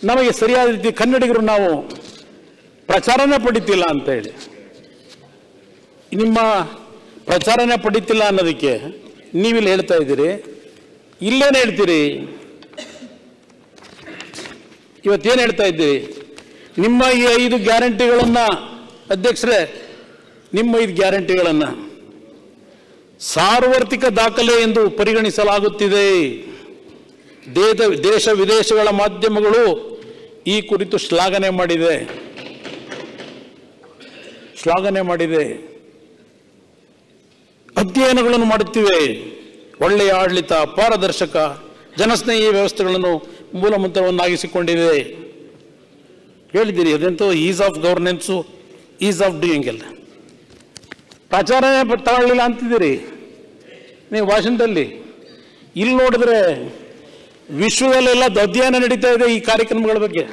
ನಮಗೆ ಸರಿಯಾದ ರೀತಿ ಕನ್ನಡಿಗರು ನಾವು ಪ್ರಚಾರನೇ ಪಡಿತಿಲ್ಲ ಅಂತ ಹೇಳಿ. ನಿಮ್ಮ ಪ್ರಚಾರನೇ ಪಡಿತಿಲ್ಲ ಅನ್ನೋದಕ್ಕೆ ನೀವಿಲ್ಲಿ ಹೇಳ್ತಾ ಇದ್ದೀರಿ, ಇಲ್ಲೇನು ಹೇಳ್ತೀರಿ? ಇವತ್ತೇನು ಹೇಳ್ತಾ ಇದ್ದೀರಿ? ನಿಮ್ಮ ಈ 5 ಗ್ಯಾರಂಟಿಗಳನ್ನು ಅಧ್ಯಕ್ಷರೇ, ನಿಮ್ಮ 5 ಗ್ಯಾರಂಟಿಗಳನ್ನು ಸಾರ್ವತ್ರಿಕ ದಾಖಲೆ ಎಂದು ಪರಿಗಣಿಸಲಾಗುತ್ತಿದೆ. ದೇಶ ವಿದೇಶಗಳ ಮಾಧ್ಯಮಗಳು ಈ ಕುರಿತು ಶ್ಲಾಘನೆ ಮಾಡಿದೆ, ಅಧ್ಯಯನಗಳನ್ನು ಮಾಡುತ್ತಿವೆ. ಒಳ್ಳೆಯ ಆಡಳಿತ, ಪಾರದರ್ಶಕ, ಜನಸ್ನೇಹಿ ವ್ಯವಸ್ಥೆಗಳನ್ನು ಮೂಲಮಂತ್ರವನ್ನಾಗಿಸಿಕೊಂಡಿದೆ. ಹೇಳಿದ್ದೀರಿ ಅದೆಂತೋ ease of governance, ease of doing ಎಲ್ಲ. ಪ್ರಚಾರನೇ ತಗೊಳ್ಳಿಲ್ಲ ಅಂತಿದ್ದೀರಿ ನೀವು ಭಾಷಣದಲ್ಲಿ. ಇಲ್ಲಿ ನೋಡಿದ್ರೆ ವಿಶ್ವದಲ್ಲೆಲ್ಲ ಅಧ್ಯಯನ ನಡೀತಾ ಇದೆ ಈ ಕಾರ್ಯಕ್ರಮಗಳ ಬಗ್ಗೆ,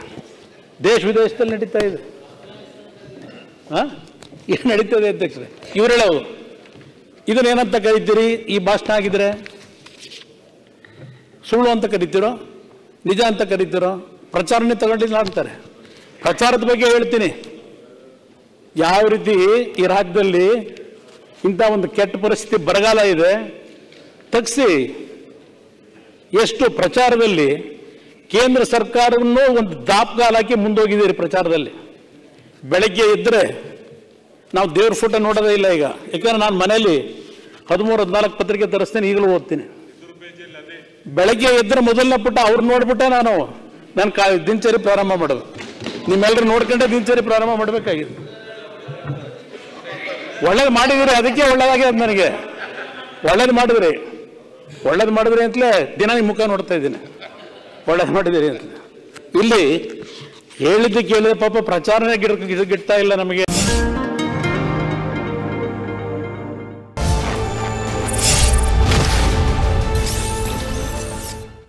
ದೇಶ ವಿದೇಶದಲ್ಲಿ ನಡೀತಾ ಇದೆ. ಏನು ನಡೀತದೆ ಅಧ್ಯಕ್ಷರೇ? ಇವ್ರು ಹೇಳೋದು ಇದನ್ನೇನಂತ ಕರಿತೀರಿ? ಈ ಭಾಷಣ ಆಗಿದ್ರೆ ಸುಳ್ಳು ಅಂತ ಕರಿತೀರೋ, ನಿಜ ಅಂತ ಕರಿತೀರೋ? ಪ್ರಚಾರನೇ ತಗೊಂಡಿಲ್ಲ ಅಂತಾರೆ. ಪ್ರಚಾರದ ಬಗ್ಗೆ ಹೇಳ್ತೀನಿ. ಯಾವ ರೀತಿ ಈ ರಾಜ್ಯದಲ್ಲಿ ಇಂಥ ಒಂದು ಕೆಟ್ಟ ಪರಿಸ್ಥಿತಿ, ಬರಗಾಲ ಇದೆ, ತಗ್ಸಿ ಎಷ್ಟು ಪ್ರಚಾರದಲ್ಲಿ ಕೇಂದ್ರ ಸರ್ಕಾರವನ್ನು ಒಂದು ದಾಪಗಾಲ ಹಾಕಿ ಮುಂದೋಗಿದ್ದೀರಿ ಪ್ರಚಾರದಲ್ಲಿ. ಬೆಳಗ್ಗೆ ಇದ್ದರೆ ನಾವು ದೇವ್ರ ಫೋಟೋ ನೋಡೋದೇ ಇಲ್ಲ ಈಗ. ಯಾಕಂದ್ರೆ ನಾನು ಮನೆಯಲ್ಲಿ 13-14 ಪತ್ರಿಕೆ ತರಿಸ್ತೇನೆ, ಈಗಲೂ ಓದ್ತೀನಿ. ಬೆಳಗ್ಗೆ ಎದ್ದರೆ ಮೊದಲನೇ ಪುಟ ಅವ್ರು ನೋಡ್ಬಿಟ್ಟೆ ನಾನು ದಿನಚರಿ ಪ್ರಾರಂಭ ಮಾಡೋದು. ನಿಮ್ಮೆಲ್ಲರೂ ನೋಡ್ಕೊಂಡೆ ದಿನಚರಿ ಪ್ರಾರಂಭ ಮಾಡಬೇಕಾಗಿದೆ. ಒಳ್ಳೇದು ಮಾಡಿದಿರಿ, ಅದಕ್ಕೆ ಒಳ್ಳೇದಾಗಿದೆ ನನಗೆ. ಒಳ್ಳೇದು ಮಾಡಿದ್ರಿ ಅಂತಲೇ ದಿನ ನಿಮ್ಮ ಮುಖ ನೋಡ್ತಾ ಇದ್ದೀನಿ. ಒಳ್ಳೇದು ಮಾಡಿದಿರಿ ಅಂತ. ಇಲ್ಲಿ ಹೇಳಿದ್ದು ಕೇಳಿದ್ರೆ ಪಾಪ ಪ್ರಚಾರನೇ ಗಿಡ್ತಾ ಇಲ್ಲ ನಮಗೆ.